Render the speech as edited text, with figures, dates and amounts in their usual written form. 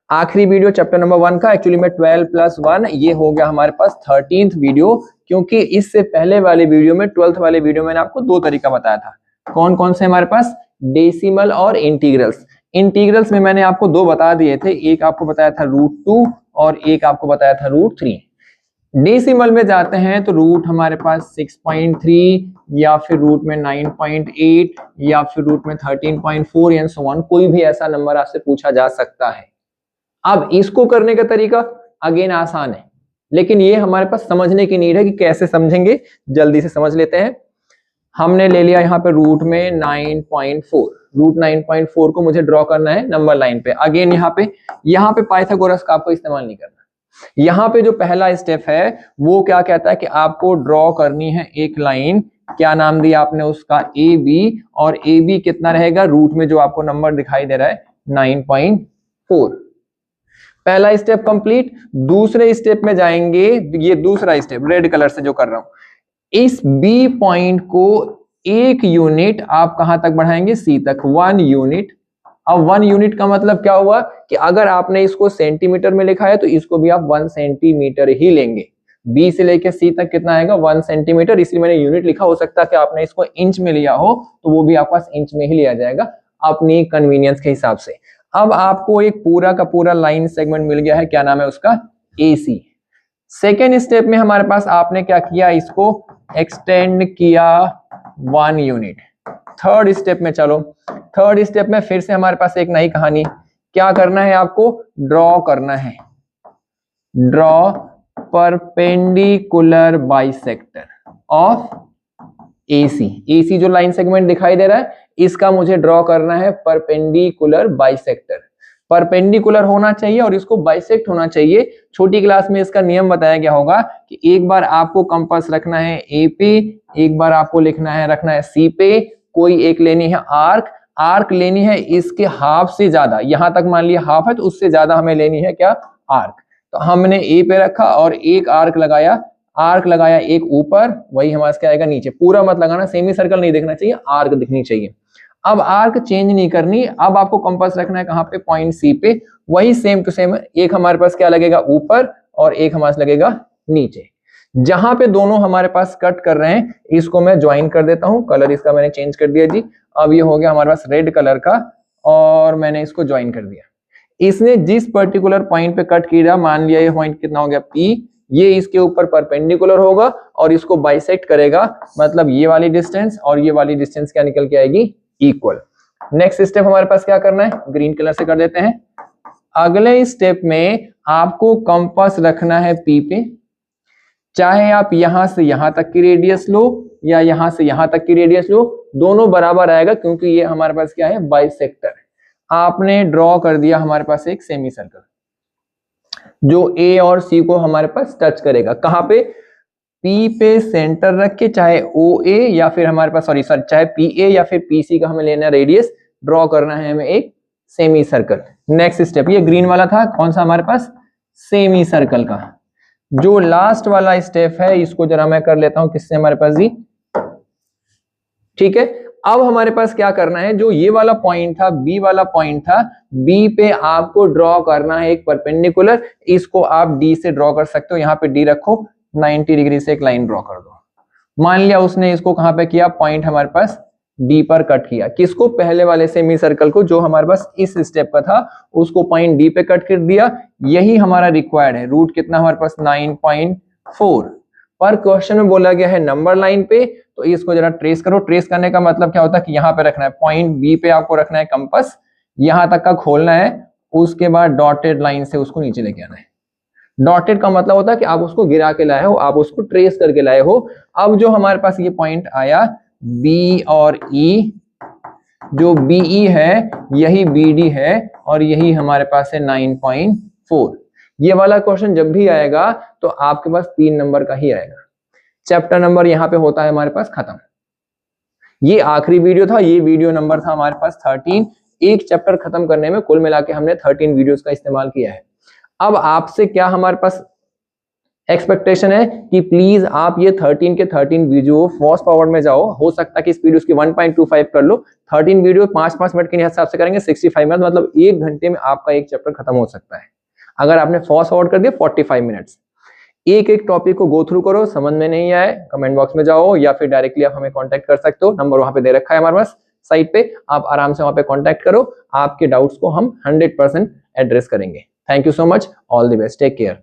आखिरी video chapter number 1 का, actually में 12+1 ये हो गया हमारे पास 13th वीडियो, क्योंकि इससे पहले वाले वीडियो में 12th वाले वीडियो मैंने आपको दो तरीका बताया था। कौन कौन से हमारे पास? डेसिमल और इंटीग्रल्स। इंटीग्रल्स में मैंने आपको दो बता दिए थे, एक आपको बताया था √2 और एक आपको बताया था √3। डेसिमल में जाते हैं तो रूट हमारे पास 6.3 या फिर रूट में 9.8 या फिर रूट में 13.4 एंड सो ऑन, कोई भी ऐसा नंबर आपसे पूछा जा सकता है। अब इसको करने का तरीका अगेन आसान है, लेकिन ये हमारे पास समझने की नीड है कि कैसे समझेंगे, जल्दी से समझ लेते हैं। हमने ले लिया यहाँ पे रूट में 9.4, रूट 9.4 को मुझे ड्रॉ करना है नंबर लाइन पे। अगेन यहाँ पे पाइथागोरस का आपको इस्तेमाल नहीं करना। यहाँ पे जो पहला स्टेप है वो क्या कहता है कि आपको ड्रॉ करनी है एक लाइन, क्या नाम दिया आपने उसका? ए बी, और ए बी कितना रहेगा? रूट में जो आपको नंबर दिखाई दे रहा है 9.4। पहला स्टेप कंप्लीट। दूसरे स्टेप में जाएंगे, ये दूसरा स्टेप रेड कलर से जो कर रहा हूं, इस बी पॉइंट को एक यूनिट आप कहां तक बढ़ाएंगे? सी तक, 1 यूनिट। अब 1 यूनिट का मतलब क्या हुआ कि अगर आपने इसको सेंटीमीटर में लिखा है तो इसको भी आप 1 सेंटीमीटर ही लेंगे। बी से लेकर सी तक कितना आएगा? 1 सेंटीमीटर, इसलिए मैंने यूनिट लिखा। हो सकता है कि आपने इसको इंच में लिया हो तो वो भी आपके पास इंच में ही लिया जाएगा अपनी कन्वीनियंस के हिसाब से। अब आपको एक पूरा का पूरा लाइन सेगमेंट मिल गया है, क्या नाम है उसका? AC। सेकेंड स्टेप में हमारे पास आपने क्या किया? इसको एक्सटेंड किया 1 यूनिट। थर्ड स्टेप में चलो, थर्ड स्टेप में फिर से हमारे पास एक नई कहानी। क्या करना है आपको? ड्रॉ करना है, draw perpendicular bisector of AC। AC जो लाइन सेगमेंट दिखाई दे रहा है इसका मुझे ड्रॉ करना है परपेंडिकुलर बाइसेक्टर। परपेंडिकुलर होना चाहिए और इसको बाइसेक्ट होना चाहिए। छोटी क्लास में इसका नियम बताया गया होगा कि एक बार आपको कंपास रखना है A पे, एक बार आपको रखना है C पे, कोई एक लेनी है आर्क लेनी है इसके हाफ से ज्यादा, यहां तक मान लिया हाफ है तो उससे ज्यादा हमें लेनी है क्या? आर्क। तो हमने A पे रखा और एक आर्क लगाया एक ऊपर, वही हमारे क्या आएगा? नीचे। पूरा मत लगाना, सेमी सर्कल नहीं देखना चाहिए, आर्क दिखनी चाहिए। अब आर्क चेंज नहीं करनी, अब आपको कंपास रखना है कहां पे? पॉइंट C पे। वही सेम टू सेम, एक हमारे पास क्या लगेगा? ऊपर, और एक हमारे पास लगेगा नीचे। जहां पे दोनों हमारे पास कट कर रहे हैं इसको मैं ज्वाइन कर देता हूं। कलर इसका मैंने चेंज कर दिया जी, अब ये हो गया हमारे पास रेड कलर का, और मैंने इसको ज्वाइन कर दिया। इसने जिस पर्टिकुलर पॉइंट पे कट किया, मान लिया ये पॉइंट कितना हो गया? P, ये इसके ऊपर परपेंडिकुलर होगा और इसको बाइसेक्ट करेगा, मतलब ये वाली डिस्टेंस और ये वाली डिस्टेंस क्या निकल के आएगी? इक्वल। नेक्स्ट स्टेप हमारे पास क्या करना है? ग्रीन कलर से कर देते हैं। अगले स्टेप में आपको कंपास रखना है P पे, चाहे आप यहां से यहां तक की रेडियस लो या यहां से यहां तक की रेडियस लो, दोनों बराबर आएगा क्योंकि ये हमारे पास क्या है? बाइसेक्टर। आपने ड्रॉ कर दिया हमारे पास एक सेमी सर्कल जो A और C को हमारे पास टच करेगा। कहां पे? P पे सेंटर रख के, चाहे OA या फिर हमारे पास चाहे PA या फिर PC का हमें लेना रेडियस, ड्रॉ करना है हमें एक सेमी सर्कल। नेक्स्ट स्टेप, ये ग्रीन वाला था, कौन सा हमारे पास? सेमी सर्कल का। जो लास्ट वाला स्टेप है इसको जरा मैं कर लेता हूं किससे? हमारे पास जी, ठीक है। अब हमारे पास क्या करना है? जो ये वाला पॉइंट था, B वाला पॉइंट था, B पे आपको ड्रॉ करना है एक परपेंडिकुलर। इसको आप D से ड्रॉ कर सकते हो, यहाँ पे D रखो, 90 डिग्री से एक लाइन ड्रॉ कर दो। मान लिया उसने इसको कहां पे किया? पॉइंट हमारे पास D पर कट किया। किसको? पहले वाले सेमी सर्कल को, जो हमारे पास इस स्टेप का था, उसको पॉइंट D पे कट कर दिया। यही हमारा रिक्वायर्ड है। रूट कितना हमारे पास? 9.4। पर क्वेश्चन में बोला गया है नंबर लाइन पे, तो इसको जरा ट्रेस करो। ट्रेस करने का मतलब क्या होता है कि यहाँ पे रखना है पॉइंट B पे, आपको रखना है कंपास, यहां तक का खोलना है, उसके बाद डॉटेड लाइन से उसको नीचे लेके आना है। डॉटेड का मतलब होता है कि आप उसको गिरा के लाए हो, आप उसको ट्रेस करके लाए हो। अब जो हमारे पास ये पॉइंट आया B और E, जो BE है यही BD है और यही हमारे पास है 9.4। ये वाला क्वेश्चन जब भी आएगा तो आपके पास 3 नंबर का ही आएगा। चैप्टर नंबर यहाँ पे होता है हमारे पास खत्म। ये आखिरी वीडियो था, ये वीडियो नंबर था हमारे पास 13। एक चैप्टर खत्म करने में कुल मिला के हमने 13 वीडियोस का इस्तेमाल किया है। अब आपसे क्या हमारे पास एक्सपेक्टेशन है कि प्लीज आप ये 13 के 13 वीडियो फास्ट फॉरवर्ड में जाओ, हो सकता है कि स्पीड उसकी 1.25 कर लो। 13 वीडियो 5-5 मिनट के हिसाब से करेंगे 65 मिनट, मतलब 1 घंटे में आपका एक चैप्टर खत्म हो सकता है। अगर आपने फास्ट फॉरवर्ड कर दिया 45 मिनट्स। एक एक टॉपिक को गो थ्रू करो, समझ में नहीं आए कमेंट बॉक्स में जाओ या फिर डायरेक्टली आप हमें कांटेक्ट कर सकते हो, नंबर वहां पे दे रखा है हमारे पास साइट पे, आप आराम से वहां पे कांटेक्ट करो, आपके डाउट्स को हम 100% एड्रेस करेंगे। Thank you so much, all the best, take care.